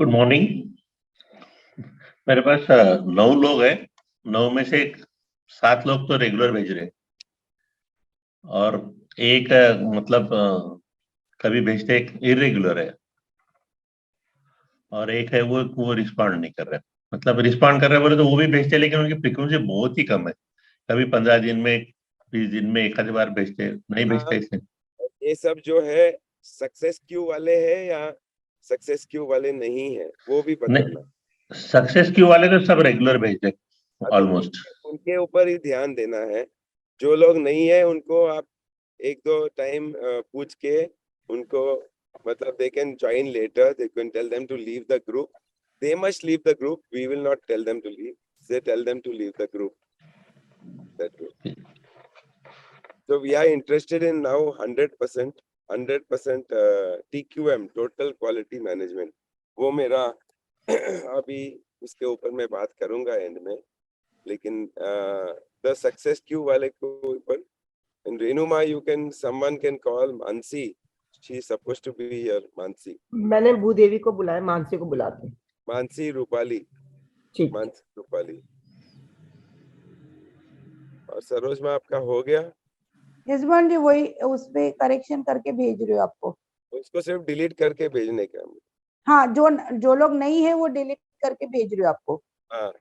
Good morning. मेरे पास 9 लोग हैं। 9 में से 7 लोग तो रेगुलर भेज रहे हैं और एक मतलब कभी भेजते एक इरेगुलर है और एक है वो रिस्पॉन्ड नहीं कर रहा है। मतलब रिस्पॉन्ड कर रहे हैं बोले तो वो भी भेजते हैं, लेकिन उनकी फ्रीक्वेंसी बहुत ही कम है। कभी 15 दिन में, 20 दिन में एक आधी बार भेजते, नहीं भेजते इसे। ये सब जो है सक्सेस क्यू वाले हैं या सक्सेस क्यू वाले नहीं है वो भी बताना। सक्सेस क्यू वाले तो सब रेगुलर भेजते तो ऑलमोस्ट। उनके ऊपर ही ध्यान देना है। जो लोग नहीं है उनको आप एक दो टाइम पूछ के उनको, मतलब they can join later, they can tell them to leave the group. They must leave the group. We will not tell them to leave. They tell them to leave the group. That way. So we are interested in now 100% TQM, total quality management. वो मेरा अभी उसके ऊपर मैं बात करूंगा and में, लेकिन the success queue वाले को ऊपर. And Renuma, someone can call Mansi. She is supposed to be here, Mansi. मैंने भूदेवी को बुलाया, मानसी को बुलाते हैं। मानसी रूपाली, ठीक। मानसी रूपाली। और सरोज में आपका हो गया? यजमान जी वही उस पे करेक्शन करके भेज रहे हो आपको। उसको सिर्फ डिलीट करके भेजने का। हाँ, जो लोग नहीं है वो डिलीट करके भेज रहे हो आपको। हाँ,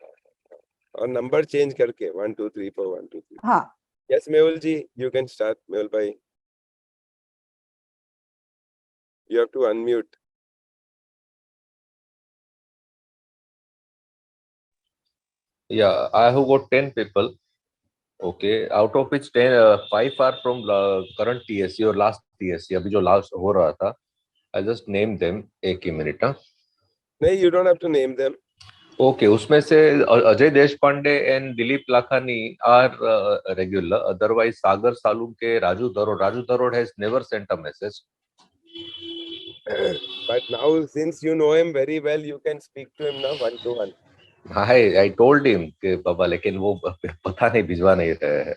और नंबर चेंज करके 1 2 3 4 1 2 3। हाँ। Yes, Mehul ji, you can start. Mehul bhai, you have to unmute. Yeah, I have got 10 people. Okay, out of which 5 are from current TSC or last TSC. अभी जो last हो रहा था, I just named them. एक ही minute. नहीं, you don't have to name them. Okay, उसमें से Ajay Deshpande and Dilip Lakhani are regular. Otherwise, Sagar Salunke, Raju दरोड़ has never sent a message. But now since you know him very well, you can speak to him now 1-to-1. I told him कि बाबा, लेकिन वो पता नहीं भिजवा नहीं रहे हैं।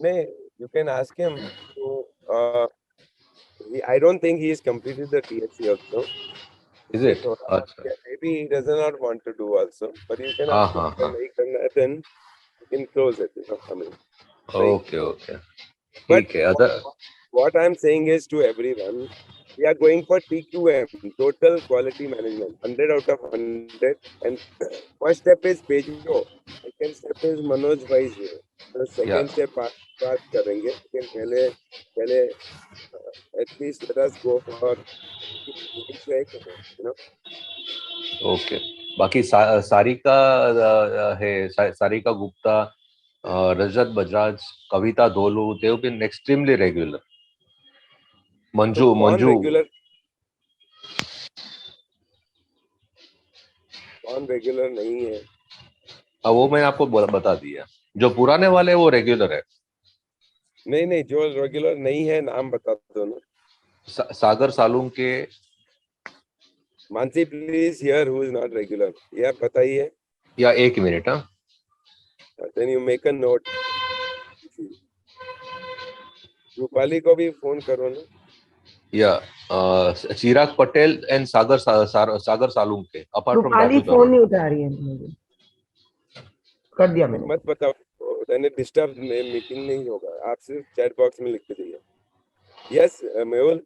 नहीं, you can ask him. So, I don't think he has completed the TSC also. Is it? Yeah, maybe he does not want to do also, but you can ask him. Then you can close it. I mean, Okay. But ठीक है। what I'm saying is to everyone, we are going for TQM, total quality management, 100 out of 100. And first step is Bejo. Second step is Manoj Bhai. The second step बात करेंगे, लेकिन पहले at least let us go for, you know. Okay. बाकी सारिका है, सारिका गुप्ता, रजत बजाज, कविता दोलू, they have been extremely regular. Manju regular, कौन regular नहीं है? वो मैंने आपको बता दिया। जो पुराने वाले वो रेगुलर है। नहीं, जो रेगुलर नहीं है नाम बता दो ना। सागर Salunke. Mansi please here who is not regular, या बताइए। या एक minute. Then you make a note. Rupali को भी फोन करो ना। या चिराग Patel and Sagar Salunke, apart from Rupali phone नहीं उठा रही है, मुझे कर दिया मैंने। मत बताओ, देन डिस्टर्ब मीटिंग नहीं होगा। आप सिर्फ चैट बॉक्स में लिख के दीजिए। Yes Mehul.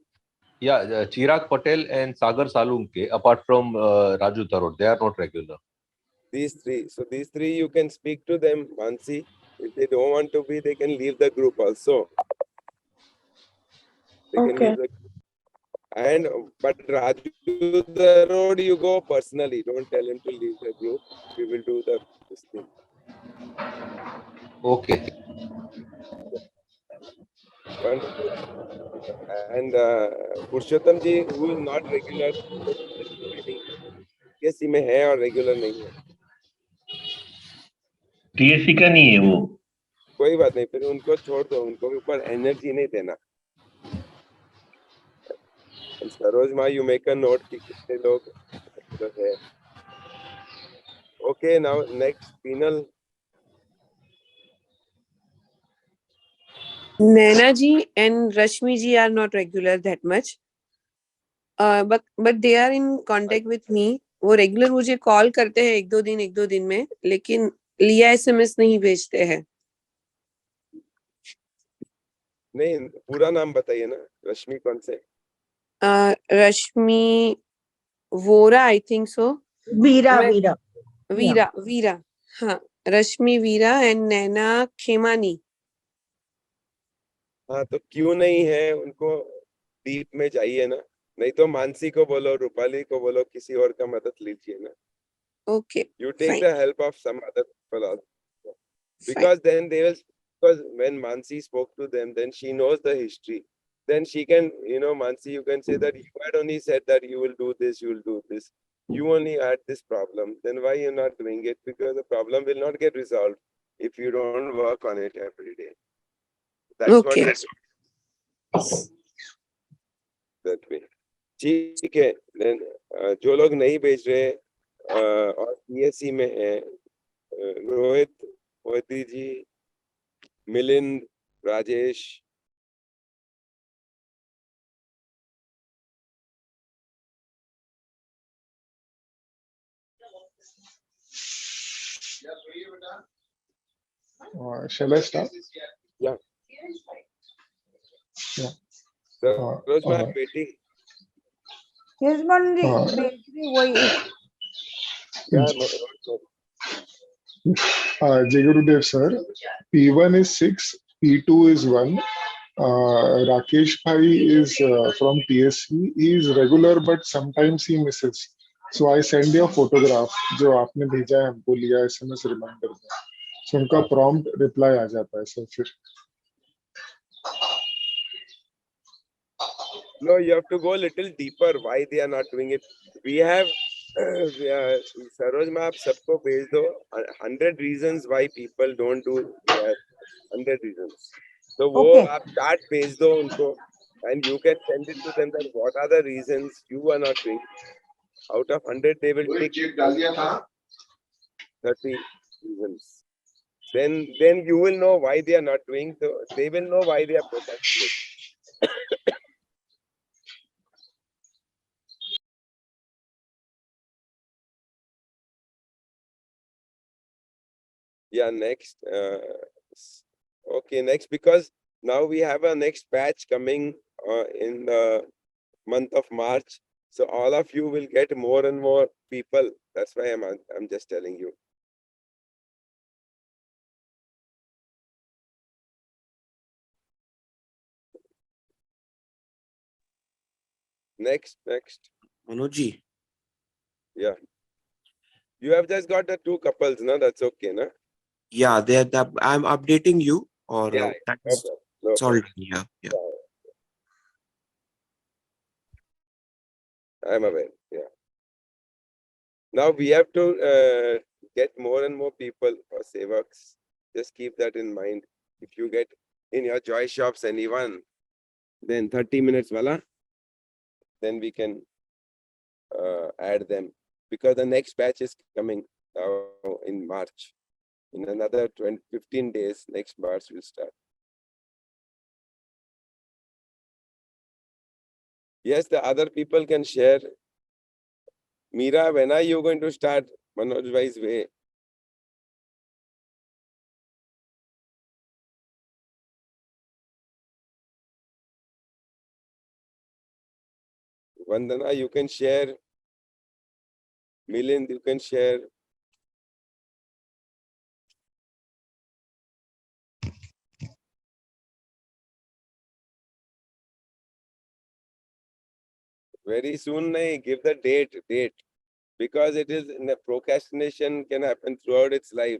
Yeah, Chirag Patel and Sagar Salunke, apart from Raju Tharoor, they are not regular. These three. So these three you can speak to them, Mansi. If they don't want to be, they can leave the group also. They can leave the group. And but Raju Tharoor, you go personally. Don't tell him to leave the group. We will do this thing. Okay. Wonderful. And Purushottam ji, who is not regular, TSC में है और regular नहीं है। TSC का नहीं है वो। कोई बात नहीं, फिर उनको छोड़ दो, उनको ऊपर एनर्जी नहीं देना। सरोज माँ, यू मेक अ नोट कि कितने लोग है। Okay, now next panel. Naina ji and Rashmi ji are not regular that much. But they are in contact with me. वो रेगुलर मुझे कॉल करते हैं एक दो दिन में, लेकिन लिया एसएमएस नहीं भेजते हैं. नहीं, पूरा नाम बताइए ना. रश्मि कौन से? रश्मि वोरा, आई थिंक सो. वीरा मैं- वीरा वीरा. हाँ, रश्मि वीरा एंड नैना खेमानी. हाँ, तो क्यों नहीं है उनको डीप में जाइए ना. नहीं तो मानसी को बोलो, रूपाली को बोलो, किसी और का मदद लीजिए ना. Okay, You take Fine. the help of some other people also. Because then they will, because when Mansi spoke to them, then she knows the history. Then she can, Mansi, you can say that you had only said that you will do this, you will do this. You only had this problem. Then why you're not doing it? Because the problem will not get resolved if you don't work on it every day. That's Okay. what that way. ठीक है. Then जो लोग नहीं भेज रहे और PSC में है, Rohit, Modi ji, Milind, Rajesh. Shall I start? Yeah. Yeah. Rose my बेटी. यजमान जी हाँ. बेटी वही Yeah, Jai Gurudev sir, P1 is 6, P2 is 1. Rakesh Bhai is from TSC. He is regular, but sometimes he misses. So I send you a photograph जो आपने भेजा है हमको लिया SMS reminder में. So उनका prompt reply आ जाता है सर फिर. no, you have to go a little deeper. Why they are not doing it? We have, Saroj, आप सबको भेज दो 100 reasons why people don't do that. 100 reasons. So वो Okay. आप chart भेज दो उनको, and you can send it to them that what are the reasons you are not doing. Out of 100, they will pick 30 reasons. Then you will know why they are not doing. So they will know why they are procrastinating. Yeah, next. Okay, next, because now we have a next batch coming in the month of March. So all of you will get more and more people. That's why I'm just telling you. Next. Manoj. Yeah. You have just got the 2 couples, no? That's okay, no? Yeah, I'm updating you, or Yeah, that's no it's all problem. done. Yeah. I'm aware. Yeah. Now we have to get more and more people for Sevaks. Just keep that in mind. If you get in your joy shops anyone, then 30 minutes, voila, then we can add them, because the next batch is coming now in March. In another 15 days, next batch will start. Yes, the other people can share. Meera, when are you going to start Manoj Bhai's way? Vandana, you can share. Milind, you can share. Very soon, give the date, because it is procrastination can happen throughout its life.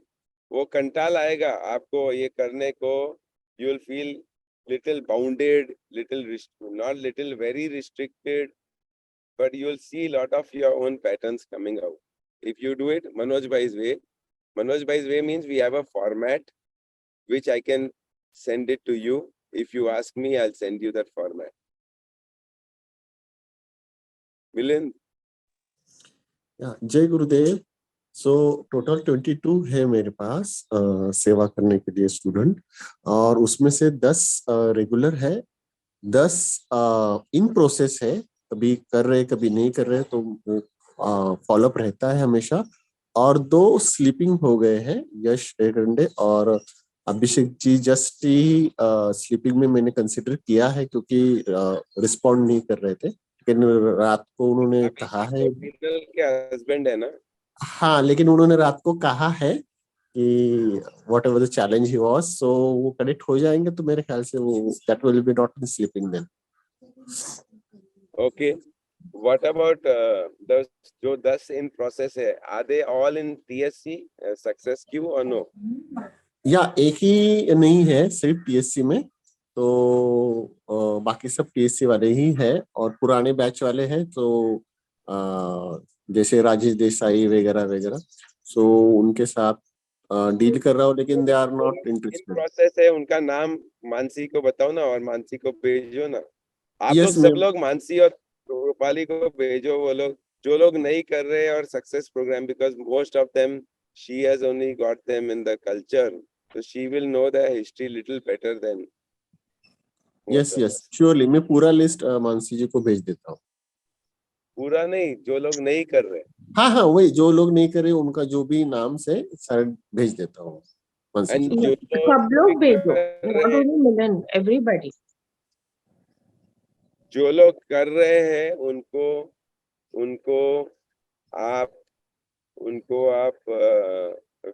वो कंटाल आएगा आपको ये करने को. You will feel little bounded, not little, very restricted, but you will see a lot of your own patterns coming out. If you do it Manoj Bhai's way. Manoj Bhai's way means we have a format which I can send it to you. If you ask me, I'll send you that format. Milind? Yeah, जय गुरुदेव. So total 22 है मेरे पास सेवा करने के लिए student, और उसमें से 10 रेगुलर है, 10 इन प्रोसेस है, कभी कर रहे कभी नहीं कर रहे, तो फॉलोअप रहता है हमेशा। और 2 स्लीपिंग हो गए हैं, यश एरंडे और अभिषेक जी जस्ट ही स्लीपिंग में मैंने कंसिडर किया है क्योंकि रिस्पॉन्ड नहीं कर रहे थे, लेकिन रात को उन्होंने कहा है। मीनल के हस्बैंड है ना? हाँ, लेकिन उन्होंने रात को कहा है कि what ever the challenge he was, सो वो कनेक्ट हो जाएंगे, तो मेरे ख्याल से वो that will be not in sleeping then. Okay. What about the जो 10 in process है? Are they all in TSC success queue or no? या एक ही नहीं है सिर्फ टीएससी में, तो बाकी सब टीएससी वाले ही है और पुराने बैच वाले हैं, तो जैसे राजेश देसाई वगैरह वगैरह, सो उनके साथ डील कर रहा हूँ, लेकिन they are not in interested. Process है, उनका नाम मानसी को बताओ ना और मानसी को भेजो ना। आप Yes, लोग सब ma'am. लोग मानसी और रूपाली को भेजो, वो लोग जो लोग नहीं कर रहे और success programme, because most of them she has only got them in the culture, so she will know the history little better than yes yes, surely मैं पूरा लिस्ट मानसी जी को भेज देता हूँ। पूरा नहीं, जो लोग नहीं कर रहे। हाँ हाँ, वही जो लोग नहीं करे उनका जो भी नाम से सारा भेज देता हूँ मानसी And जी। सब लोग भेजो, not only Milan, everybody. जो लोग कर रहे हैं उनको आप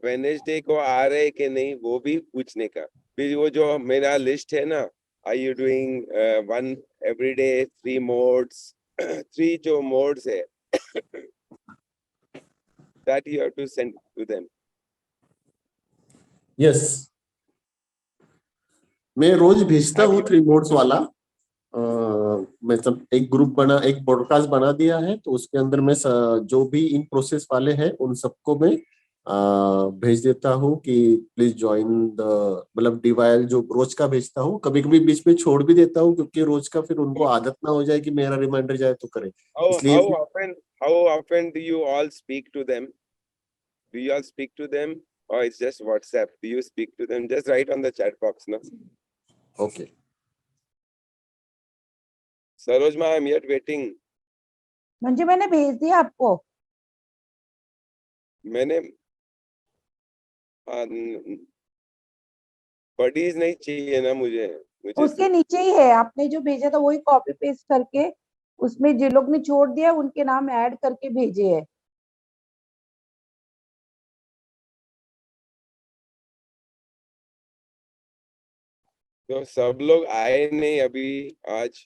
वेनेसडे को आ रहे कि नहीं वो भी पूछने का। फिर वो जो मेरा लिस्ट है ना, are you doing 1 every day 3 modes 3 जो modes है that you have to send to them. Yes, मैं रोज भेजता हूँ 3 मोड्स वाला। मतलब एक ग्रुप बना, एक ब्रॉडकास्ट बना दिया है, तो उसके अंदर मैं जो भी इन प्रोसेस वाले हैं उन सबको मैं भेज देता हूँ कि प्लीज ज्वाइन द, मतलब डीवाइल जो रोज का भेजता हूँ, कभी कभी बीच में छोड़ भी देता हूँ क्योंकि रोज का फिर उनको आदत ना हो जाए कि मेरा रिमाइंडर जाए तो करे, इसलिए। How often do you all speak to them? Do you all speak to them or it's just WhatsApp? Do you speak to them? Just write on the chat box, no? Okay Sarojma, I'm yet waiting. म्हणजे मैंने भेज दिया आपको। मैंने buddies नहीं चाहिए ना मुझे उसके नीचे ही है, आपने जो भेजा था वही कॉपी पेस्ट करके उसमें जिन लोग ने छोड़ दिया उनके नाम ऐड करके भेजे है। तो सब लोग आए नहीं अभी आज।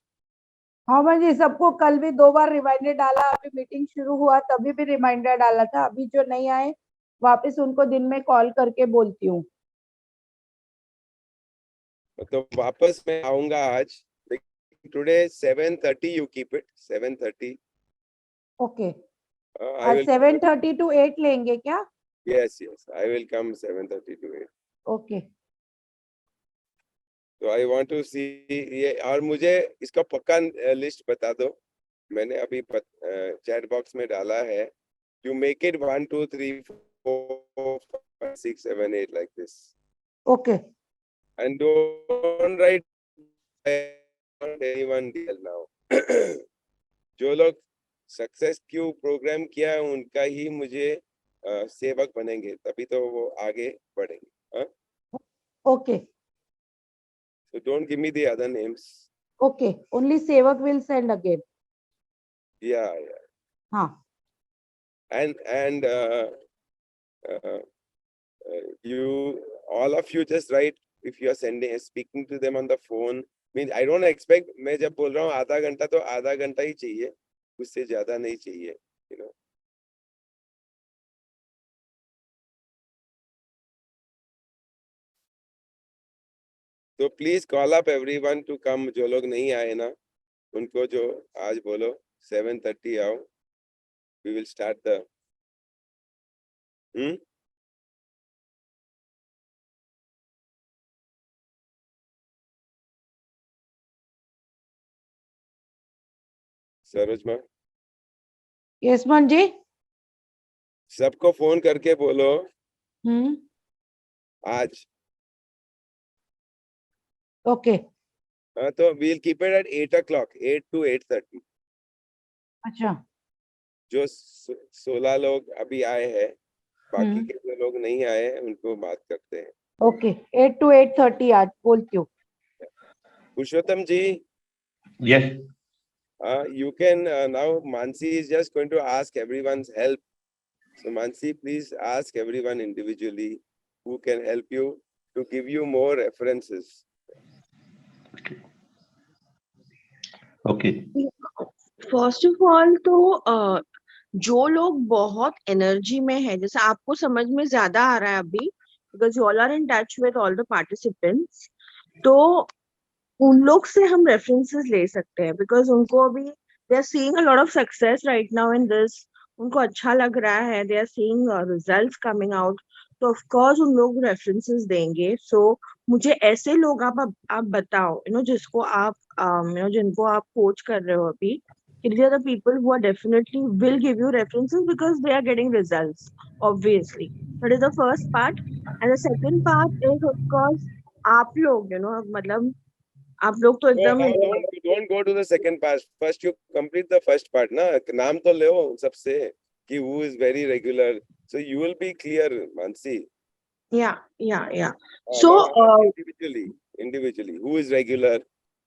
हाँ भाई, सबको कल भी 2 बार रिमाइंडर डाला, अभी मीटिंग शुरू हुआ तभी भी रिमाइंडर डाला था। अभी जो नहीं आए वापस उनको दिन में कॉल करके बोलती हूँ। तो वापस मैं आऊंगा आज। Today 7:30 you keep it 7:30. Okay, I आज will 7:30 to 8 लेंगे क्या? yes I will come 7:30 to 8. Okay, तो I want to see ये, और मुझे इसका पक्का लिस्ट बता दो। मैंने अभी चैट बॉक्स में डाला है। You make it 1 2 3 4 5 6 7 8 like this. Okay, And don't write anyone deal now. जो लोग सक्सेस क्यू प्रोग्राम किया है उनका ही मुझे सेवक बनेंगे, तभी तो वो आगे बढ़ेंगे। Okay, So don't give me the other names. Okay, only सेवक विल सेंड अगेन। Yeah. हाँ, And you all of you just write if you are speaking to them on the phone. Means I don't expect, मैं जब बोल रहा हूँ आधा घंटा तो आधा घंटा ही चाहिए, उससे ज्यादा नहीं चाहिए, you know. तो please call up everyone to come. जो लोग नहीं आए ना उनको जो आज बोलो 7:30 आओ। We will start the सरोजमा, yes मान जी। सबको फोन करके बोलो आज। ओके, तो we'll keep it at 8 o'clock, 8 to 8:30. अच्छा जो 16 लोग अभी आए हैं, बाकी हम्म। के जो लोग नहीं आए हैं उनको बात करते हैं। ओके 8 to 8:30 आज बोलती हूँ। पुरुषोत्तम जी, Yes. you can now Mansi is just going to ask everyone's help. So Mansi, please ask everyone individually who can help you to give you more references. Okay. First of all तो जो लोग बहुत energy में है, जैसे आपको समझ में ज्यादा आ रहा है अभी, because you all are in touch with all the participants, तो उन लोग से हम रेफरेंसेस ले सकते हैं, बिकॉज उनको अभी they are seeing a lot of success right now in this, उनको अच्छा लग रहा है, they are seeing results coming out, तो ऑफ कोर्स उन लोग रेफरेंसेस देंगे। सो मुझे ऐसे लोग आप बताओ, जिसको आप जिनको आप कोच कर रहे हो अभी, these are the people who are definitely will give you references because they are getting results, obviously. That is the first part. And the second part is, of course, आप लोग मतलब आप लोग तो No, एकदम don't go to the second part. First, you complete the first part. Na, नाम तो लो सबसे कि who is very regular. So you will be clear, Mansi. yeah. So Individually, who is regular?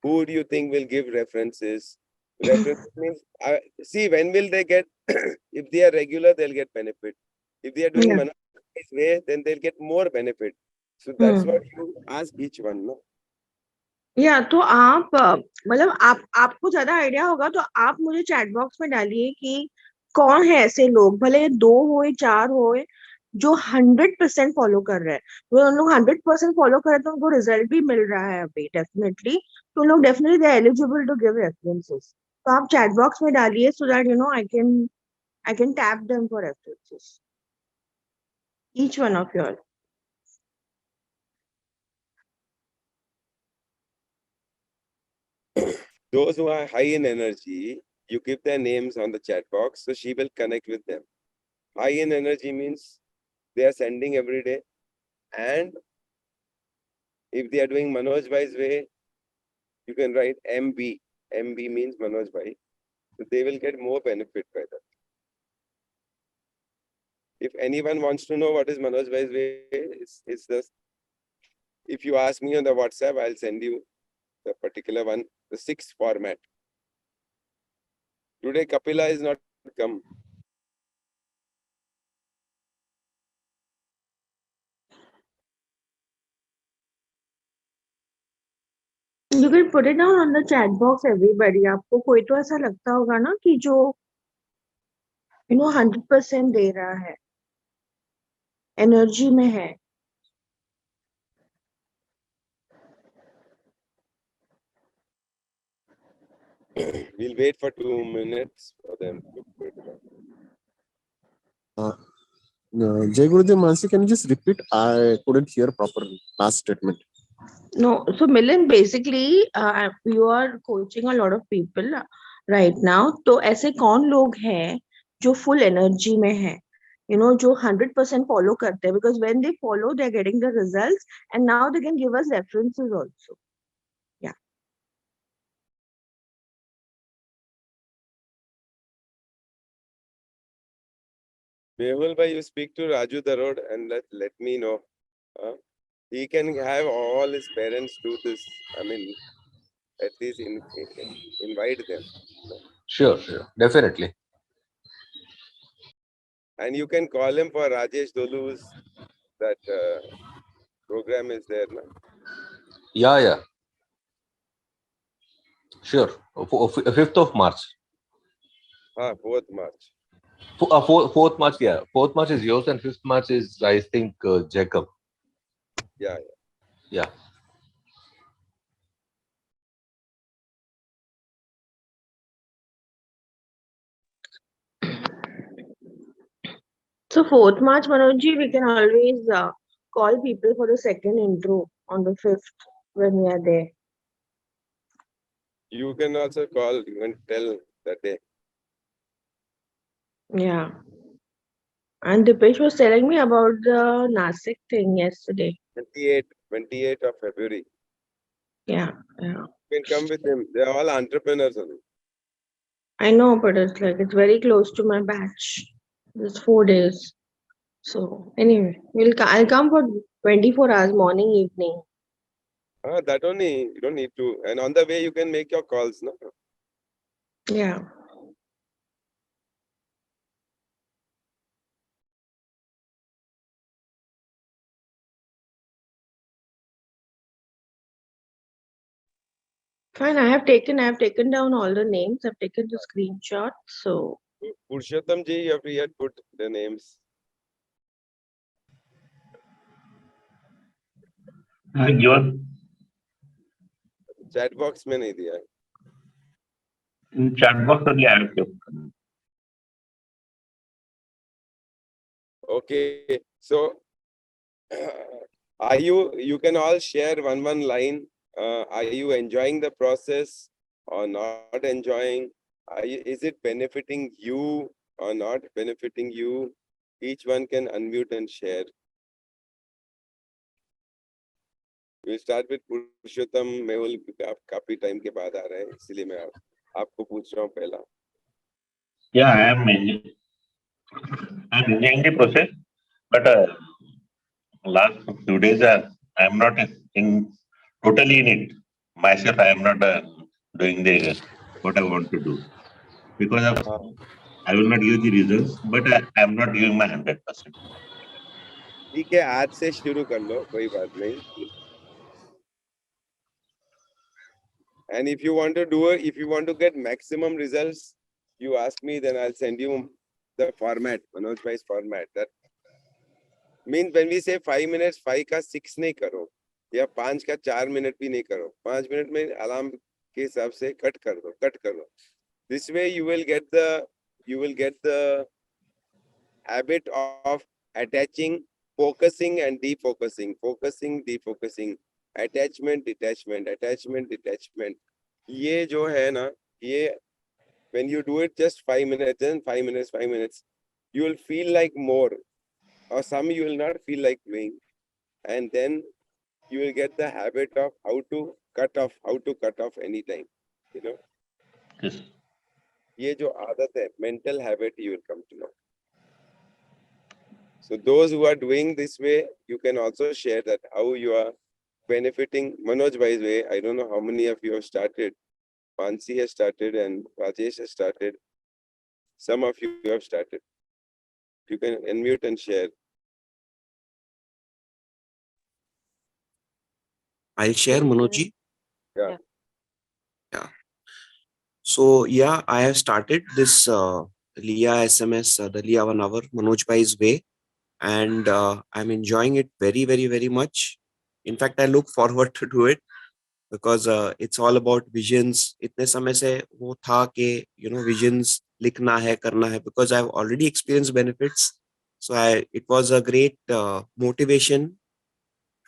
Who do you think will give references? References means, see, when will they get? If they are regular, they'll get benefit. If they are doing Yeah. Manoj's way, then they'll get more benefit. So that's what you ask each one, no? या तो आप मतलब आपको ज्यादा idea होगा तो आप मुझे चैट बॉक्स में डालिए कि कौन है ऐसे लोग, भले 2 हो 4 हो, जो 100% फॉलो कर रहे हैं। वो उन लोग 100% फॉलो कर रहे हैं तो उनको रिजल्ट भी मिल रहा है अभी डेफिनेटली, तो उन लोग definitely they eligible to give references. तो आप चैट बॉक्स में डालिए so that I can tap them for references, each one of your. Those who are high in energy, you give their names on the chat box, so she will connect with them. High in energy means they are sending every day, and if they are doing Manoj Bhai's way, you can write MB. MB means Manoj Bhai. So they will get more benefit by that. If anyone wants to know what is Manoj Bhai's way, it's just, if you ask me on the WhatsApp, I'll send you the particular one, the 6th format. Today Kapila is not come. You can put it down on the chat box, everybody. आपको कोई तो ऐसा लगता होगा ना कि जो 100% दे रहा है, एनर्जी में है। We'll wait for 2 minutes for them to put it on. Jai Gurudev, Mansi, can you just repeat? I couldn't hear properly last statement. No, so Milind, basically you are coaching a lot of people right now. तो ऐसे कौन लोग हैं जो full energy में है, जो 100% follow करते हैं, because when they follow they're getting the results and now they can give us references also. Yeah. Mehul bhai, you speak to Raju Darod and let me know. He can have all his parents do this. I mean, at least invite them. Sure, definitely. And you can call him for Rajesh Dolu's, that program is there now. Yeah. Sure. 5th of March. 4th March. 4th March, yeah. 4th March is yours and 5th March is, I think, Jacob. Yeah. So 4th March, Manoj ji, we can always call people for the second intro on the 5th when we are there. You can also call, you can tell that day. Yeah. And Dipesh was telling me about the Nasik thing yesterday. 28th of February. Yeah. You can come with them. They are all entrepreneurs only. I know, but it's like it's very close to my batch. It's 4 days. So anyway, I'll come for 24 hours, morning, evening. That only, you don't need to. And on the way, you can make your calls, no? Yeah. Fine, I have taken down all the names. I've taken the screenshot. So Purushottam ji, you have to yet put the names. given Chat box में नहीं दिया है. in chat box only I have kept. Okay, so you can all share one line. Are you enjoying the process or not enjoying? Is it benefiting you or not benefiting you? Each one can unmute and share. We'll start with Purushottam. Mehul, आप काफी time के बाद आ रहे हैं, इसलिए मैं आपको पूछ रहा हूँ पहला. Yeah, I'm enjoying the process, but last few days I'm not totally in it. Myself, I am not doing the what I want to do because of I will not give the results, but I am not giving my 100%. ठीक है, आज से शुरू कर लो, कोई बात नहीं. And if you want to get maximum results, you ask me, then I'll send you the format, Manoj Bhai's format. That means when we say 5 minutes, 5 का 6 नहीं करो, या 5 का 4 मिनट भी नहीं करो. 5 मिनट में अलार्म के हिसाब से कट कर दो. This way you will get the habit of attaching, focusing and defocusing, focusing, defocusing, attachment, detachment. ये जो है ना, ये when you do it just 5 minutes, then 5 minutes, you will feel like more, or some you will not feel like doing, and then you will get the habit of how to cut off anytime, you know. Yes. ये जो आदत है, mental habit, you will come to know. So those who are doing this way, you can also share that how you are benefiting Manoj Bhai's way. I don't know how many of you have started. Mansi has started and Rajesh has started. Some of you have started. You can unmute and share. I'll share, Manojji. Yeah. So yeah, I have started this Leah SMS, the Leah 1 hour, Manoj Bhai's way, and I'm enjoying it very, very, very much. In fact, I look forward to do it because it's all about visions. इतने समय से वो था कि visions लिखना है, करना है, because I've already experienced benefits. So it was a great motivation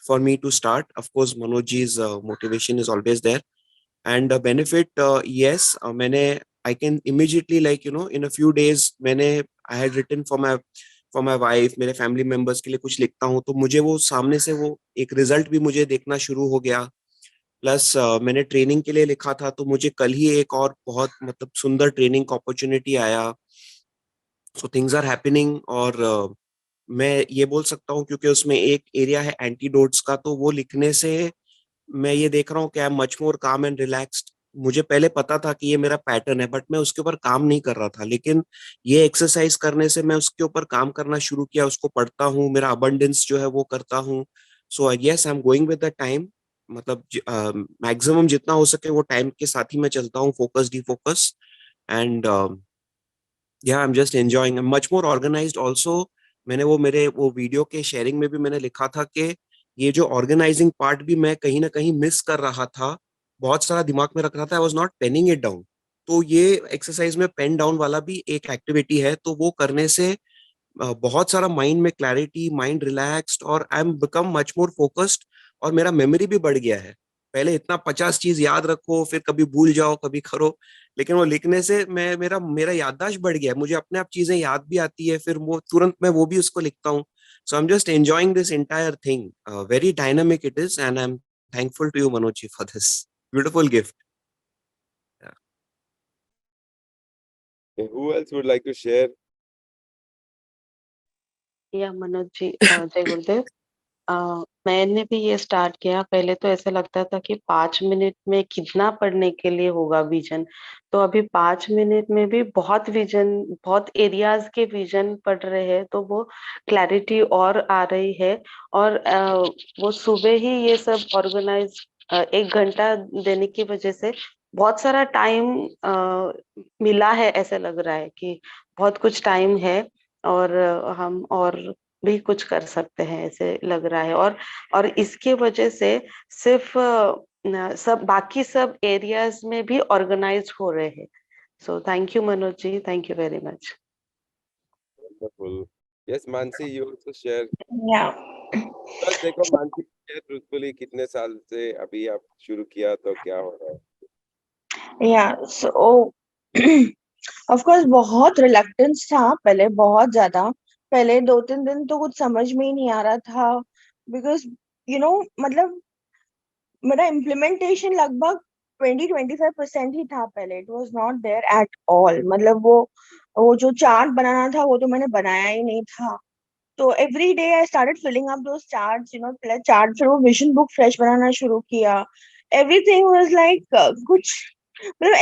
for me to start. Of course, Manojji's motivation is always there. And the benefit, yes, I can immediately, in a few days, I had written for my wife, मेरे family members के लिए कुछ लिखता हूँ, तो मुझे वो सामने से वो एक result भी मुझे देखना शुरू हो गया. प्लस मैंने ट्रेनिंग के लिए लिखा था, तो मुझे कल ही एक और बहुत मतलब सुंदर ट्रेनिंग का अपॉर्चुनिटी आया. So things are happening. और मैं ये बोल सकता हूँ क्योंकि उसमें एक एरिया है एंटीडोट्स का, तो वो लिखने से मैं ये देख रहा हूँ कि आई एम मच मोर काम एंड रिलैक्स्ड. मुझे पहले पता था कि ये मेरा पैटर्न है, बट मैं उसके ऊपर काम नहीं कर रहा था. लेकिन ये एक्सरसाइज करने से मैं उसके ऊपर काम करना शुरू किया, उसको पढ़ता हूँ, मेरा अबंडेंस जो है वो करता हूँ. So yes, I am going with the time. मतलब मैक्सिमम जितना हो सके वो टाइम के साथ ही मैं चलता हूँ, focus defocus. And yeah I am just enjoying, much more organised also. मैंने वो मेरे वो वीडियो के शेयरिंग में भी मैंने लिखा था कि ये जो ऑर्गेनाइजिंग पार्ट भी मैं कहीं ना कहीं मिस कर रहा था, बहुत सारा दिमाग में रख रहा था, I was not penning it down. तो ये एक्सरसाइज में पेन डाउन वाला भी एक एक्टिविटी है, तो वो करने से बहुत सारा माइंड में क्लैरिटी, माइंड रिलैक्स्ड, और I am become much more focused. और मेरा मेमोरी भी बढ़ गया है. पहले इतना 50 चीज याद रखो, फिर कभी भूल जाओ, कभी करो, लेकिन वो लिखने से मेरा याददाश्त बढ़ गया है. मुझे अपने आप चीजें याद भी आती है, फिर वो तुरंत मैं वो भी उसको लिखता हूँ. So I'm just enjoying this entire thing. Very dynamic it is, and I'm thankful to you, Manoj, for this beautiful gift. Who else would like to share? या मनोज जी, जय गुरुदेव। मैंने भी ये स्टार्ट किया। पहले तो ऐसा लगता था कि 5 मिनट में कितना पढ़ने के लिए होगा विजन, तो अभी 5 मिनट में भी बहुत विजन, बहुत एरियाज के विजन पढ़ रहे हैं, तो वो क्लैरिटी और आ रही है। और वो सुबह ही ये सब ऑर्गेनाइज 1 घंटा देने की वजह से बहुत सारा टाइम मिला है। ऐसा लग रहा है कि बहुत कुछ टाइम है और हम और भी कुछ कर सकते हैं, ऐसे लग रहा है। और इसके वजह से सिर्फ सब बाकी सब एरियाज में भी ऑर्गेनाइज हो रहे हैं। So thank you Manoj ji, thank you very much. Wonderful. Yes, Mansi, you also share. Yeah. बस देखो मानसी, share truthfully कितने साल से अभी आप शुरू किया तो क्या हो रहा है? Yeah, so of course बहुत रिलक्टेंस था पहले, बहुत ज्यादा। पहले 2-3 दिन तो कुछ समझ में ही नहीं आ रहा था, बिकॉज मतलब मेरा इम्प्लीमेंटेशन लगभग 20-25% ही था पहले। It was not there at all. मतलब वो जो चार्ट बनाना था वो तो मैंने बनाया ही नहीं था। तो every day I started filling up those charts, पहले चार्ट, फिर वो विजन बुक फ्रेश बनाना शुरू किया। एवरीथिंग वाज लाइक कुछ, मतलब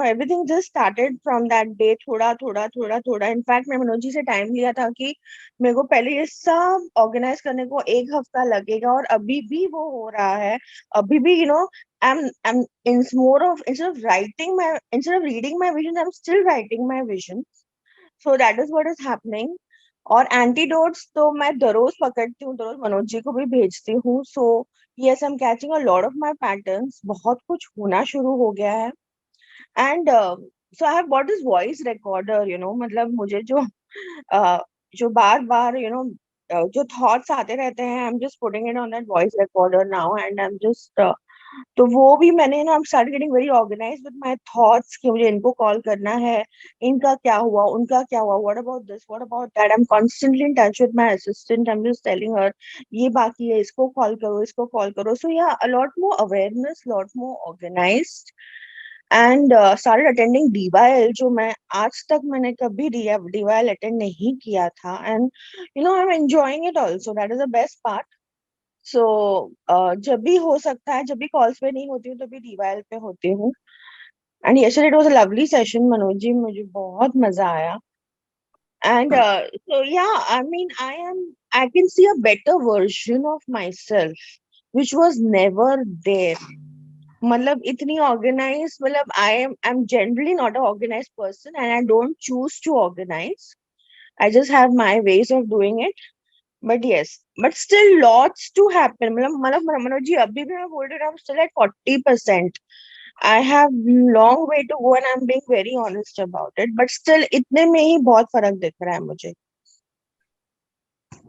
everything just started from that day, थोड़ा थोड़ा थोड़ा थोड़ा। इनफैक्ट मैं मनोज जी से टाइम लिया था कि मेरे को पहले ये सब ऑर्गेनाइज करने को 1 हफ्ता लगेगा, और अभी भी वो हो रहा है। अभी भी I'm instead of reading my vision, I'm still writing my vision. So that is what is happening. और एंटीडोट्स तो मैं दररोज पकड़ती हूँ, दररोज मनोज जी को भी भेजती हूँ। So yes, I am catching a lot of my patterns. बहुत कुछ होना शुरू हो गया है। And so I have bought this voice recorder, मतलब मुझे जो बार बार जो थॉट्स आते रहते हैं, I am just putting it on that voice recorder now, and I am just तो वो भी मैंने ना start getting very organise with my thoughts कि मुझे इनको कॉल करना है, इनका क्या हुआ, उनका क्या हुआ, what about this, what about that. I am constantly in touch with my assistant. I am just telling her ये बाकी है, इसको कॉल करो, इसको कॉल करो। सो या, a lot more awareness, lot more organised, and started attending डीवाईएल, जो मैं आज तक मैंने कभी डीवाईएल अटेंड नहीं किया था। And I am enjoying it also, that is the best part. सो जब भी हो सकता है, जब भी कॉल्स पे नहीं होती हूँ तो भी डीवाईएल पे होती हूँ। And yesterday it was a lovely session Manoj ji, मुझे बहुत मजा आया। And so yeah, I mean, I can see a better version of myself which was never there. मतलब इतनी ऑर्गेनाइज, मतलब I'm generally not an organized person, and I don't choose to organize. I just have my ways of doing it. But yes, but still lots to happen. मतलब मनोज जी, अभी भी मैं बोल रही हूँ, I'm still at 40%. I have long way to go, and I'm being very honest about it. But still, इतने में ही बहुत फर्क दिख रहा है मुझे.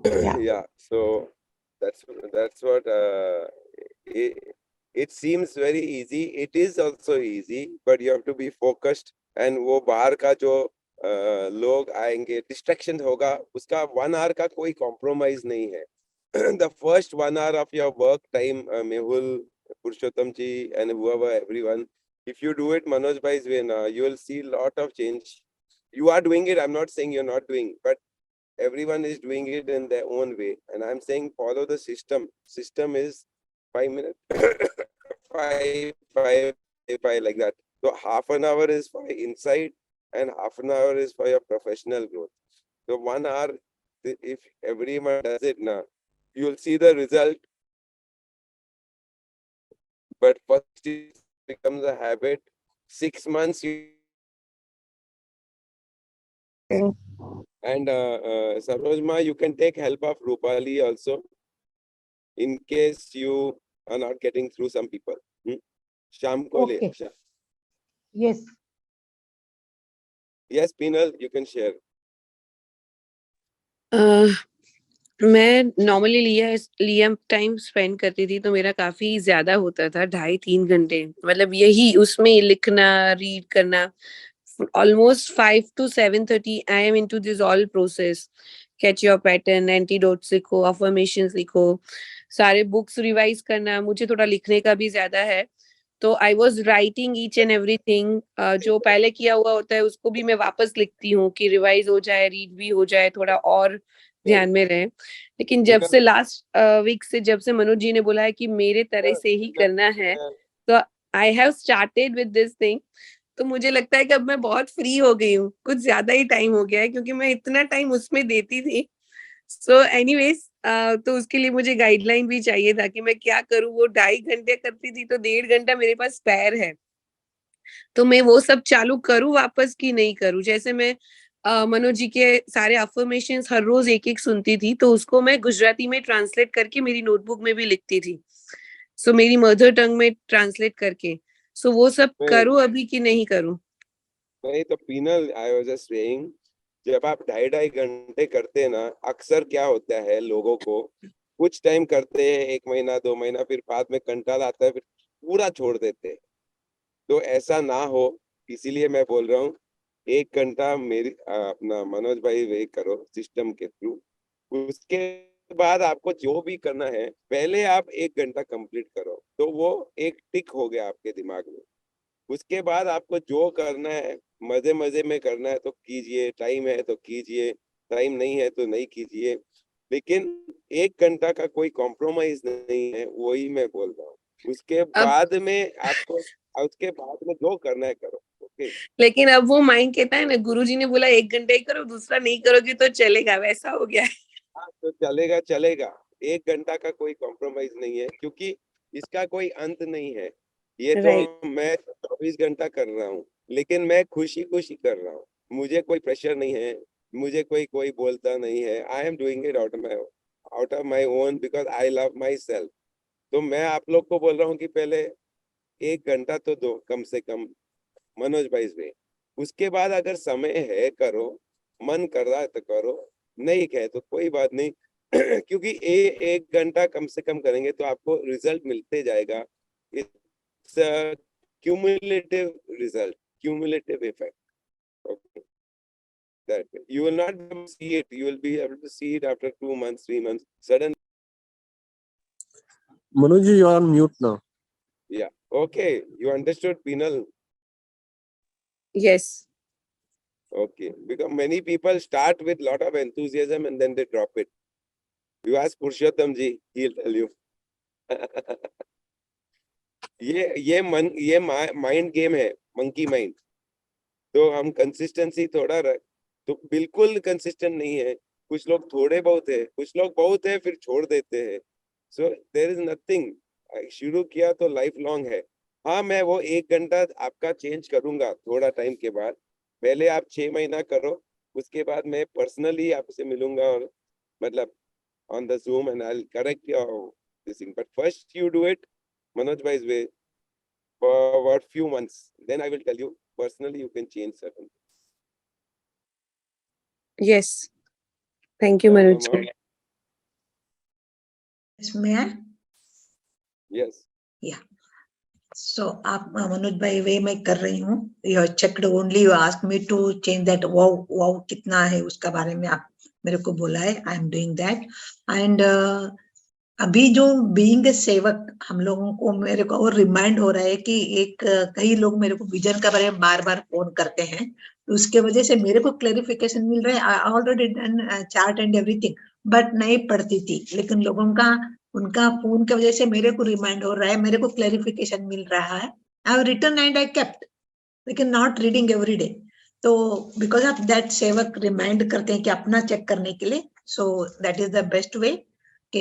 Yeah. Yeah, so that's what it seems very easy. It is also easy, but you have to be focused. And वो बाहर का जो लोग आएंगे, डिस्ट्रैक्शन होगा, उसका 1 hour का कोई कॉम्प्रोमाइज नहीं है. The first 1 hour of your work time, Mehul, Purushottam ji, and whoever, everyone, if you do it Manoj bhai's way now, you will see lot of change. You are doing it, I'm not saying you're not doing, but everyone is doing it in their own way, and I'm saying follow the system. System is 5 minutes, 5 like that. So half an hour is for inside and half an hour is for your professional growth. So 1 hour, if everyone does it now, you'll see the result. But first it becomes a habit. 6 months and Sarojma, you can take help of Rupali also in case you are not getting through some people. Sham ko le. Okay. Yes. Yes, Pinal, you can share. मैं normally लिया time spend करती थी, तो मेरा काफी ज्यादा होता था, 2.5-3 घंटे। मतलब यही उसमें लिखना, रीड करना, almost 5 to 7:30 I am into this all process. Catch your pattern, antidotes लिखो, affirmations लिखो, सारे बुक्स रिवाइज करना। मुझे थोड़ा लिखने का भी ज्यादा है, तो I was writing each and everything, जो पहले किया हुआ होता है उसको भी मैं वापस लिखती हूँ कि रिवाइज हो जाए, रीड भी हो जाए, थोड़ा और ध्यान में रहे। लेकिन जब से लास्ट वीक से जब से मनोज जी ने बोला है कि मेरे तरह से ही करना है, तो I have started with this thing. तो मुझे लगता है कि अब मैं बहुत फ्री हो गई हूँ, कुछ ज्यादा ही टाइम हो गया है क्योंकि मैं इतना टाइम उसमें देती थी। सो एनीवेज, तो उसके लिए मुझे गाइडलाइन भी चाहिए था कि मैं क्या करूँ। वो 2.5 घंटे करती थी तो 1.5 घंटा मेरे पास स्पेयर है, तो मैं वो सब चालू करूँ वापस कि नहीं करूँ। जैसे मैं मनोज जी के सारे अफर्मेशंस हर रोज एक एक सुनती थी, तो उसको मैं गुजराती में ट्रांसलेट करके मेरी नोटबुक में भी लिखती थी, सो मेरी मदर टंग में ट्रांसलेट करके। सो वो सब करूँ अभी कि नहीं करूँ? नहीं तो panel, I was just saying, जब आप 2.5 घंटे करते हैं ना, अक्सर क्या होता है लोगों को, कुछ टाइम करते हैं 1 महीना 2 महीना, फिर बाद में कंटाला आता है, फिर पूरा छोड़ देते हैं। तो ऐसा ना हो, इसीलिए मैं बोल रहा हूँ 1 घंटा मेरी अपना मनोज भाई वे करो सिस्टम के थ्रू। उसके बाद आपको जो भी करना है, पहले आप 1 घंटा कंप्लीट करो, तो वो एक टिक हो गया आपके दिमाग में। उसके बाद आपको जो करना है मजे मजे में करना है तो कीजिए, टाइम है तो कीजिए, टाइम नहीं है तो नहीं कीजिए, लेकिन 1 घंटा का कोई कॉम्प्रोमाइज नहीं है, वही मैं बोल रहा हूँ। उसके बाद में आपको, उसके बाद में जो करना है करो। ओके, लेकिन अब वो माइंड कहता है ना, गुरुजी ने बोला 1 घंटे ही करो, दूसरा नहीं करोगे तो चलेगा, वैसा हो गया है। हाँ तो चलेगा चलेगा, 1 घंटा का कोई कॉम्प्रोमाइज नहीं है, क्योंकि इसका कोई अंत नहीं है। ये तो मैं 24 घंटा कर रहा हूँ, लेकिन मैं खुशी खुशी कर रहा हूँ, मुझे कोई प्रेशर नहीं है, मुझे कोई बोलता नहीं है। I am doing it out of my own, because I love my self. तो मैं आप लोग को बोल रहा हूँ कि पहले 1 घंटा तो दो कम से कम मनोज भाई से। उसके बाद अगर समय है करो, मन कर रहा है तो करो, नहीं है तो कोई बात नहीं। क्योंकि 1 घंटा कम से कम करेंगे तो आपको रिजल्ट मिलते जाएगा। It's cumulative result, cumulative effect. Okay, that you will not see it, you will be able to see it after 2 months, 3 months. Suddenly, Manoj, you are on mute now. yeah, okay, you understood, Peenal? Yes. Okay, because many people start with lot of enthusiasm and then they drop it. You ask Purushottam ji, he'll tell you. ये mind game है, monkey mind. तो हम consistency थोड़ा तो बिल्कुल consistent नहीं है, कुछ लोग थोड़े बहुत है, कुछ लोग बहुत है फिर छोड़ देते हैं। सो देयर इज नथिंग, शुरू किया तो लाइफ लॉन्ग है। हाँ, मैं वो 1 घंटा आपका चेंज करूंगा थोड़ा टाइम के बाद। पहले आप 6 महीना करो, उसके बाद मैं पर्सनली आपसे मिलूंगा, और मतलब on the Zoom, and I'll correct your this thing. But first you do it Manoj bhai's way for about few months. Then I will tell you personally you can change certain things. Yes. Thank you, Manoj. May I? Yes. Yeah. So आप मनोज भाई वे मैं कर रही हूँ। You checked only, you asked me to change that. wow कितना है उसका बारे में आप मेरे को बोला है। I am doing that. And अभी जो बीइंग ए सेवक हम लोगों को, मेरे को और रिमाइंड हो रहा है कि कई लोग मेरे को विजन का बारे में बार बार फोन करते हैं, तो उसके वजह से मेरे को क्लैरिफिकेशन मिल रहा है। I already done chart and everything, but नहीं पढ़ती थी, लेकिन लोगों का उनका फोन की वजह से मेरे को रिमाइंड हो रहा है, मेरे को क्लैरिफिकेशन मिल रहा है। I have written and I kept, लेकिन नॉट रीडिंग एवरी डे। तो बिकॉज ऑफ दैट सेवक रिमाइंड करते हैं कि अपना चेक करने के लिए। So that is the best way कि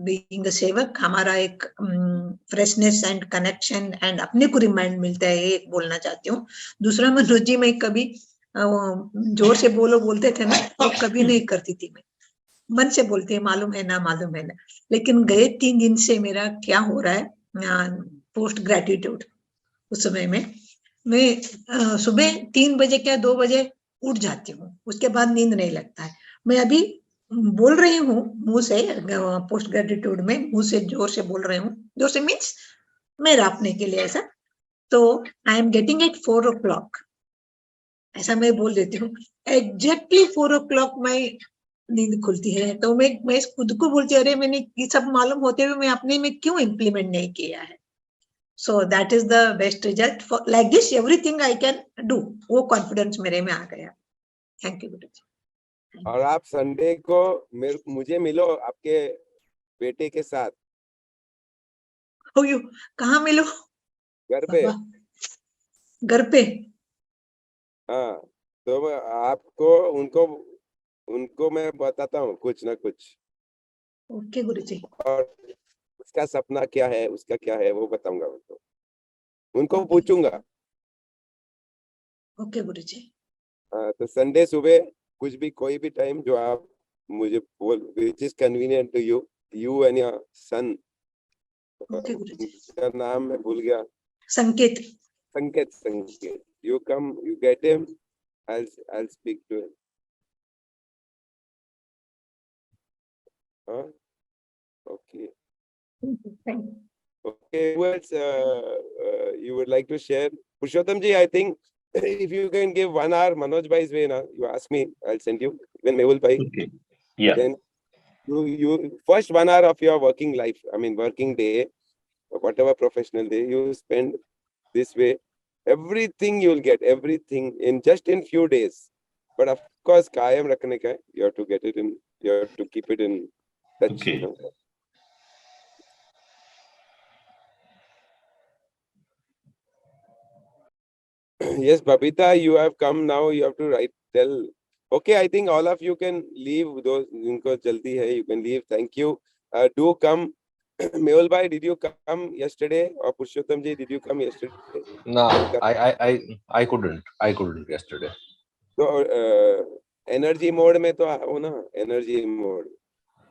बीइंग अ सेवक हमारा एक फ्रेशनेस एंड कनेक्शन एंड अपने को रिमाइंड मिलता है, एक बोलना चाहती हूँ। दूसरा, मनोज जी मैं कभी जोर से बोलते थे ना, वो कभी नहीं करती थी। मैं मन से बोलती है, मालूम है ना, मालूम है ना। लेकिन गए 3 दिन से मेरा क्या हो रहा है, पोस्ट ग्रेटिट्यूड, उस समय में मैं सुबह 3 बजे क्या 2 बजे उठ जाती हूँ, उसके बाद नींद नहीं लगता है। मैं अभी बोल रही हूँ मुंह से, पोस्ट ग्रेटिट्यूड में मुंह से जोर से बोल रही हूँ, जोर से मीन्स मेरा अपने के लिए ऐसा। तो I am getting it 4 o'clock, ऐसा मैं बोल देती हूँ। एग्जैक्टली 4 o'clock मैं नींद खुलती है। तो मैं खुद को बोलती हूँ, अरे मैंने ये सब मालूम होते हुए मैं अपने में क्यों इम्प्लीमेंट नहीं किया है। So that is the best result. For like this, everything I can do. वो confidence मेरे में आ गया. Thank you, गुरुजी. और आप संडे को मुझे मिलो आपके बेटे के साथ Oh, you कहाँ मिलो? घर पे। बाबा, घर पे. हाँ, तो आपको उनको मैं बताता हूँ कुछ ना कुछ। ओके गुरुजी. और उसका सपना क्या है, उसका क्या है, वो बताऊंगा उनको पूछूंगा। ओके गुरुजी. हाँ, तो संडे सुबह कुछ भी कोई भी टाइम जो आप मुझे बोल, which is convenient to you and your son. Okay गुरुजी. उसका नाम मैं भूल गया। संकेत. संकेत. You come, you get him. I'll speak to him. Huh? Okay. Thank you. Okay. Who else you would like to share? Purushottam ji, I think if you can give 1 hour Manoj bhai's way now, you ask me, I'll send you. Even Mehul bhai. Okay. Yeah. Then you first 1 hour of your working life, I mean working day, or whatever professional day you spend this way, everything you'll get, everything in just in few days. But of course, कायम रखने का है. You have to get it in. You have to keep it in touch. Okay. You know? Yes, Babita, you have come now. You have to tell. Okay, I think all of you can leave. Those जिनको जल्दी है, you can leave. Thank you. Do come. Mehul bhai, did you come yesterday? Or Purushottam ji, did you come yesterday? No, I couldn't yesterday. So energy mode में तो हो ना, energy mode.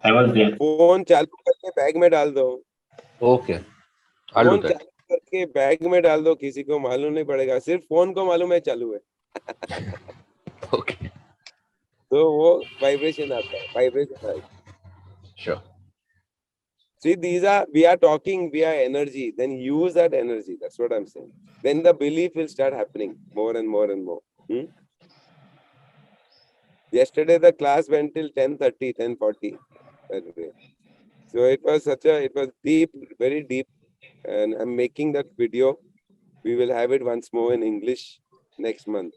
I was there. Phone चालू करके bag में डाल दो. Okay, I'll do phone that. चालू करके बैग में डाल दो, किसी को मालूम नहीं पड़ेगा, सिर्फ फोन को मालूम है चालू है. Okay. तो वो वाइब्रेशन आता है, वाइब्रेशन आएगा. Sure. See, we are talking via energy, then use that energy. That's what I'm saying. Then the belief will start happening more and more and more. Yesterday the class went till 10:30, 10:40. So it was deep, very deep. And I'm making that video. We will have it once more in English next month.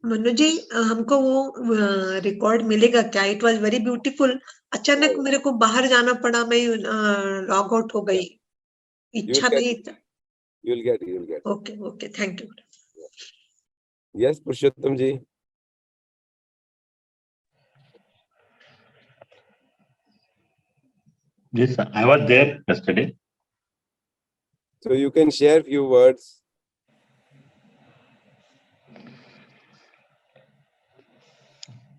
Manu जी, हमको वो record मिलेगा क्या? It was very beautiful. अचानक मेरे को बाहर जाना पड़ा, मैं लॉग आउट हो गई. इच्छा नहीं था. You'll get. Okay, thank you. Yes, Purushottam ji. Yes, I was there yesterday. So you can share few words.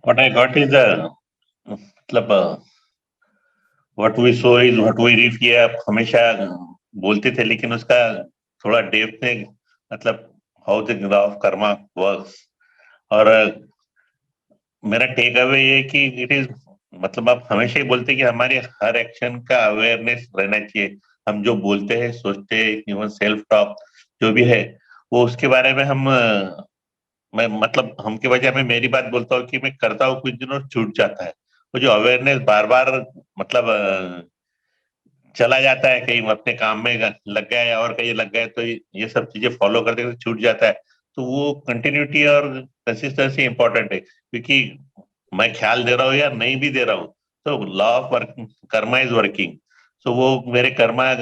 What I got is मतलब what we saw is what we reap. ये आप हमेशा बोलते थे, लेकिन उसका थोड़ा डेप्थ में मतलब how the law of karma works. और मेरा टेक अवे ये कि इट इज मतलब आप हमेशा ही बोलते कि हमारे हर एक्शन का अवेयरनेस रहना चाहिए. हम जो बोलते हैं, सोचते हैं, इवन सेल्फ टॉक जो भी है, वो उसके बारे में मैं मतलब हम के वजह में मेरी बात बोलता हूँ कि मैं करता हूँ, कुछ दिनों छूट जाता है. वो जो अवेयरनेस बार बार मतलब चला जाता है, कहीं अपने काम में लग गया या और कहीं लग गए, तो ये सब चीजें फॉलो करते करते छूट जाता है. तो वो कंटिन्यूटी और कंसिस्टेंसी इंपॉर्टेंट है, क्योंकि मैं ख्याल दे रहा हूँ या नहीं भी दे रहा हूँ, तो law of Karma is working. सो वो मेरे कर्मा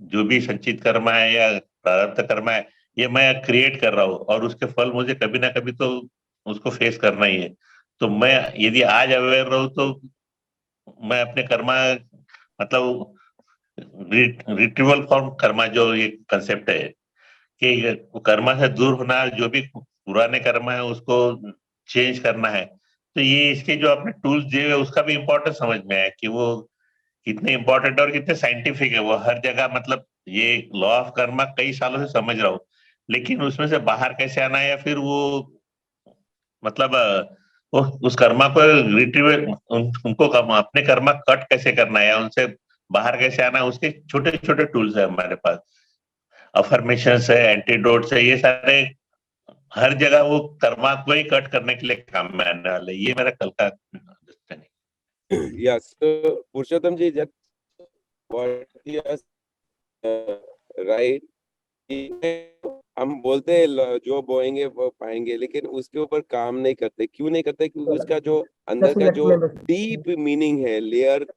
जो भी संचित कर्मा है या प्रारब्ध कर्मा है, ये मैं क्रिएट कर रहा हूँ, और उसके फल मुझे कभी ना कभी तो उसको फेस करना ही है. तो मैं यदि आज अवेयर रहूं तो मैं अपने कर्मा मतलब रिट्रीवल फॉर्म कर्मा जो ये कंसेप्ट है कि कर्मा से दूर होना, जो भी पुराने कर्मा है उसको चेंज करना है. तो ये इसके जो आपने टूल्स दिए हुए उसका भी इम्पोर्टेंस समझ में आया कि वो कितने इम्पोर्टेंट और कितने साइंटिफिक है. वो हर जगह मतलब ये लॉ ऑफ कर्मा कई सालों से समझ रहा हूँ, लेकिन उसमें से बाहर कैसे आना है, या फिर वो मतलब उस कर्मा को रिट्रीव उनको अपने कर्मा कट कैसे करना है या उनसे बाहर कैसे आना है, उसके छोटे छोटे टूल्स है हमारे पास. अफर्मेशंस है, एंटीडोट्स है, ये सारे हर जगह वो कर्मा को ही कट करने के लिए काम में आने वाले. ये मेरा कल का understanding. Yes, so Purushottam ji, just what you right? हम बोलते हैं जो बोएंगे वो पाएंगे, लेकिन उसके ऊपर काम नहीं करते। क्यों नहीं करते? क्योंकि उसका जो अंदर का जो डीप मीनिंग है, लेयर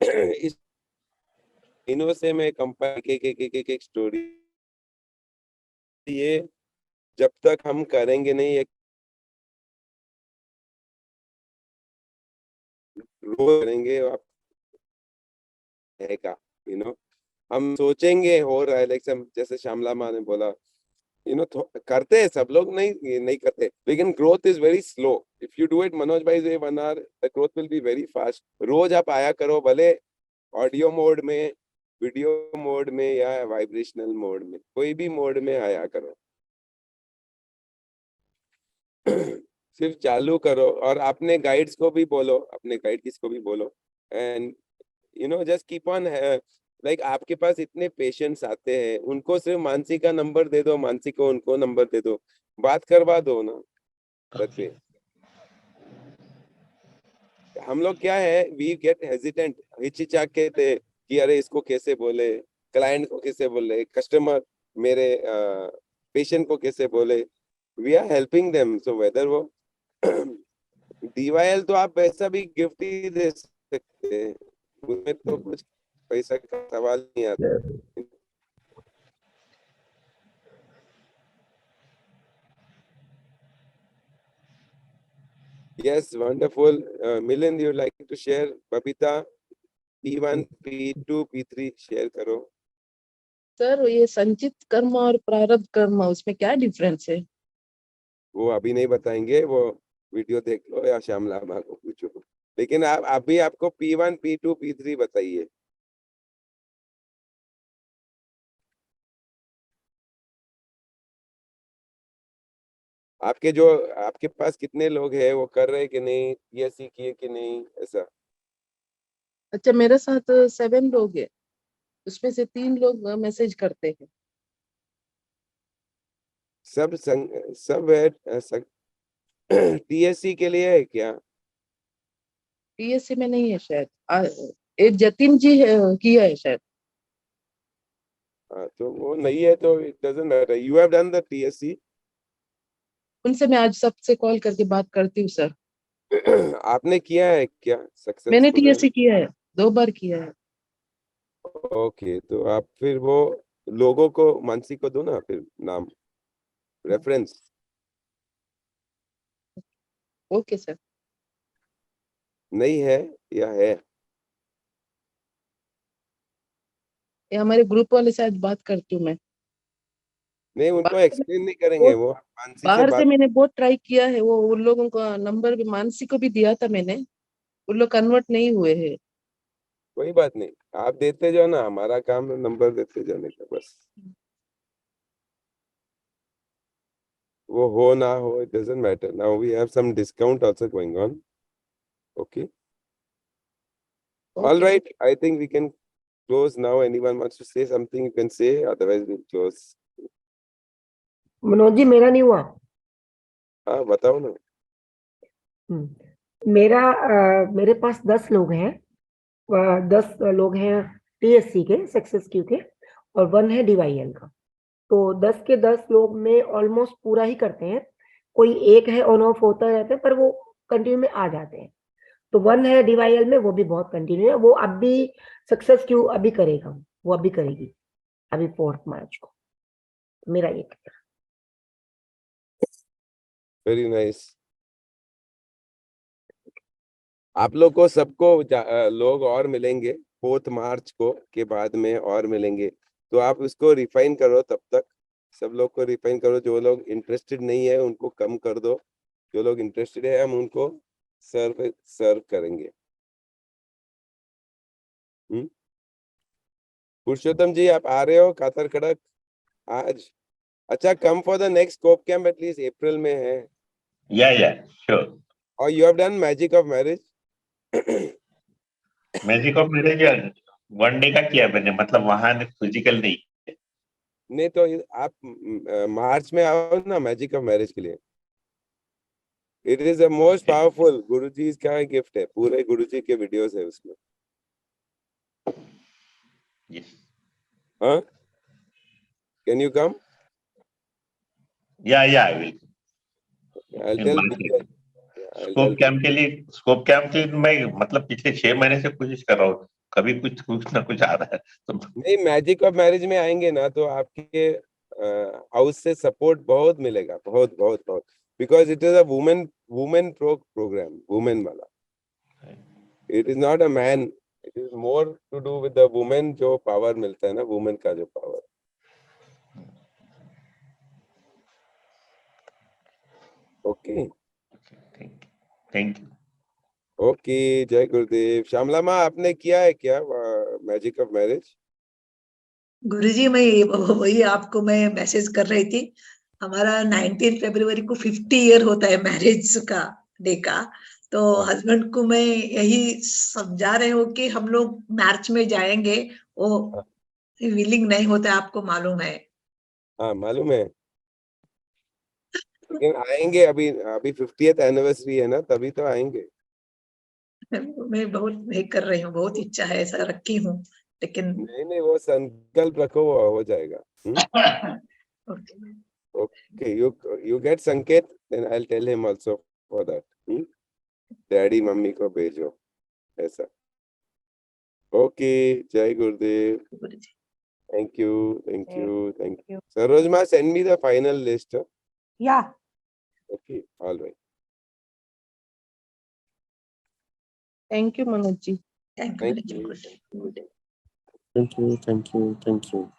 इस इनों से मैं कंपेयर एक स्टोरी, ये जब तक हम करेंगे नहीं, एक रोज करेंगे आप का, हम सोचेंगे हो रहा है, लाइक जैसे श्यामला माँ ने बोला, करते हैं सब लोग, नहीं करते, लेकिन growth is very slow. If you do it Manoj भाई वे 1 hour, the growth will be very fast. रोज आप आया करो, भले ऑडियो मोड में, वीडियो मोड में या वाइब्रेशनल मोड में, कोई भी मोड में आया करो। सिर्फ चालू करो और अपने गाइड्स को भी बोलो, अपने गाइड किसको भी बोलो, and just keep on. Like आपके पास इतने पेशेंट्स आते हैं, उनको सिर्फ मानसी का नंबर दे दो, मानसी को उनको नंबर दे दो, बात करवा दो ना। बच्चे हम लोग क्या है, वी गेट हेजिटेंट, हिचकिचाक के थे कि अरे इसको कैसे बोले, क्लाइंट को कैसे बोले, कस्टमर मेरे पेशेंट को कैसे बोले। We are helping them, so whether वो DYL तो आप वैसा भी गिफ्ट ही दे सकते हैं, उसमें तो कुछ पैसा का सवाल नहीं आता। Yes, wonderful. Milind, you like to share? Babita, P1, P2, P3 share करो। सर ये संचित कर्म और प्रारब्ध कर्म उसमें क्या डिफरेंस है? वो अभी नहीं बताएंगे, वो वीडियो देख लो या श्यामला माँ को पूछो, लेकिन आप अभी आपको P1, P2, P3 बताइए। आपके पास कितने लोग हैं, वो कर रहे कि नहीं, PSC किए कि नहीं, ऐसा? अच्छा, मेरे साथ 7 लोग हैं, उसमें से 3 लोग मैसेज करते हैं। सब है TSC के लिए है क्या? TSC में नहीं है शायद, एक जतिन जी है, किया है शायद। तो वो नहीं है तो it doesn't matter. You have done the TSC? उनसे मैं आज सबसे कॉल करके बात करती हूँ सर। आपने किया है क्या मैंने सक्सेसफुल? TSC किया है, 2 बार किया है। ओके, तो आप फिर वो लोगों को, मानसी को दो ना फिर नाम, रेफरेंस। Okay sir. नहीं है या है? ये हमारे ग्रुप वाले से आज बात करती हूँ मैं। नहीं, उनको बाहर से एक्सप्लेन नहीं करेंगे, वो मानसी से बाहर से बात। मैंने बहुत ट्राई किया है, वो उन लोगों का नंबर भी मानसी को भी दिया था मैंने, उन लोग कन्वर्ट नहीं हुए हैं। कोई बात नहीं, आप देते जाओ ना, हमारा काम है नंबर देते जाने का बस। वो हो ना हो, it doesn't matter. Now we have some discount also going on. Okay, all right, I think we can close now. Anyone wants to say something, you can say, otherwise we'll close. Manoj ji, मेरा नहीं हुआ। हाँ, बताओ ना। मेरे पास 10 लोग हैं, 10 लोग हैं TSC के, सक्सेस क्यू के, और 1 है DYL का। तो 10 के 10 लोग में ऑलमोस्ट पूरा ही करते हैं, कोई एक है ऑन ऑफ होता रहता है, पर वो कंटिन्यू में आ जाते हैं। तो 1 है DYL में, वो भी बहुत कंटिन्यू है, वो अब भी सक्सेस क्यू अभी करेगा, वो अभी करेगी, अभी 4 मार्च को। मेरा ये वेरी नाइस। आप लोग को सबको लोग और मिलेंगे 4 मार्च को, के बाद में और मिलेंगे, तो आप उसको रिफाइन करो। तब तक सब लोग को रिफाइन करो। जो लोग इंटरेस्टेड नहीं है उनको कम कर दो, जो लोग इंटरेस्टेड है हम उनको सर्व करेंगे। पुरुषोत्तम जी, आप आ रहे हो कातर कड़क आज? अच्छा, come for the next scope camp, at least अप्रैल में है। या श्योर। और you have done magic of marriage? Magic of marriage 1 day का किया मैंने, मतलब वहां फिजिकल नहीं। तो आप मार्च में आओ ना मैजिक ऑफ मैरिज के लिए। It is the most powerful, गुरुजी का गिफ्ट है, पूरे गुरुजी के वीडियोस है उसमें। Yes. Huh? Can you come? Yeah, I will. I'll In tell one Vijay. week. I'll scope tell camp के लिए मैं मतलब पिछले 6 महीने से कोशिश कर रहा हूँ, कभी कुछ ना कुछ आ रहा है। तो नहीं, मैजिक ऑफ मैरिज में आएंगे ना तो आपके हाउस से सपोर्ट बहुत मिलेगा, बहुत बहुत बहुत, because it is a women programme, women वाला। It is not a man, it is more to do with the women, जो पावर मिलता है ना, वुमेन का जो power. Okay, thank you. Okay, जय गुरुदेव। श्यामला माँ, आपने किया है क्या मैजिक ऑफ मैरिज? गुरुजी मैं वही आपको मैं मैसेज कर रही थी। हमारा 19 फरवरी को 50 ईयर होता है मैरिज का डे का। तो हस्बैंड को मैं यही समझा रहे हूँ कि हम लोग मार्च में जाएंगे, वो विलिंग नहीं होता, आपको मालूम है। हाँ मालूम है, लेकिन आएंगे। अभी 50th एनिवर्सरी है ना, तभी तो आएंगे। मैं बहुत नहीं कर रही हूँ, बहुत इच्छा है, ऐसा रखी हूँ, लेकिन नहीं, वो संकल्प रखो, वो हो जाएगा। ओके, you get संकेत, then I'll tell him also for that. Daddy mummy को भेजो, ऐसा। ओके, जय गुरुदेव। Thank you. सरोज माँ, send me the final list. Yeah. Okay, all right. Thank you Manoj ji. Thank Thank you. you. Thank you.